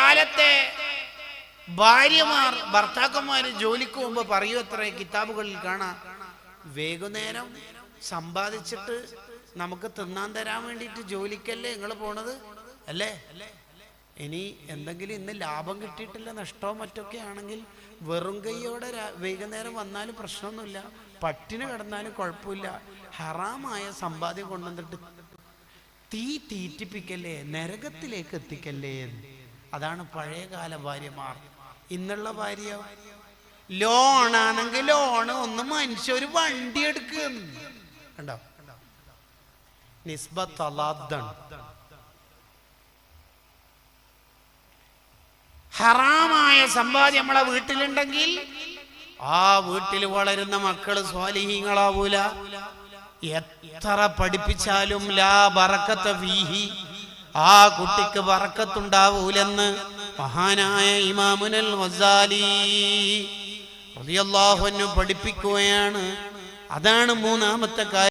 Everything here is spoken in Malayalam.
കാലത്തെ ഭാര്യമാർ ഭർത്താക്കന്മാര് ജോലിക്ക് പോകുമ്പോ പറയൂ അത്ര കിതാബുകളിൽ കാണാം, വൈകുന്നേരം സമ്പാദിച്ചിട്ട് നമുക്ക് തിന്നാൻ തരാൻ വേണ്ടിയിട്ട് ജോലിക്കല്ലേ നിങ്ങൾ പോണത് അല്ലേ? ഇനി എന്തെങ്കിലും ഇന്ന് ലാഭം കിട്ടിയിട്ടില്ല, നഷ്ടമോ മറ്റൊക്കെ ആണെങ്കിൽ വെറും കൈയോടെ വൈകുന്നേരം വന്നാലും പ്രശ്നമൊന്നുമില്ല, പട്ടിണി കിടന്നാലും കുഴപ്പമില്ല. ഹറാമായ സമ്പാദ്യം കൊണ്ടുവന്നിട്ട് തീറ്റിപ്പിക്കല്ലേ, നരകത്തിലേക്ക് എത്തിക്കല്ലേ. അതാണ് പഴയകാല ഭാര്യമാർ. ഇന്നുള്ള ഭാര്യ ലോണാണെങ്കിൽ ലോണ് ഒന്ന് മനുഷ്യ ഒരു വണ്ടി എടുക്കും കണ്ടോ, നിസ്ബത്ത് അലാദാണ്. ഹറാമായ സമ്പാദ്യം നമ്മളെ വീട്ടിലുണ്ടെങ്കിൽ ആ വീട്ടിൽ വളരുന്ന മക്കള് സ്വാലിഹീങ്ങളാവൂല. എത്ര പഠിപ്പിച്ചാലും ലാ ബറക്കത്ത ഫീഹി, ആ കുട്ടിക്ക് ബറക്കത്തുണ്ടാവൂലെന്ന് മഹാനായ ഇമാമുൽ ഗസാലി റളിയല്ലാഹു അൻഹു പഠിപ്പിക്കുകയാണ്. അതാണ് മൂന്നാമത്തെ കാര്യം.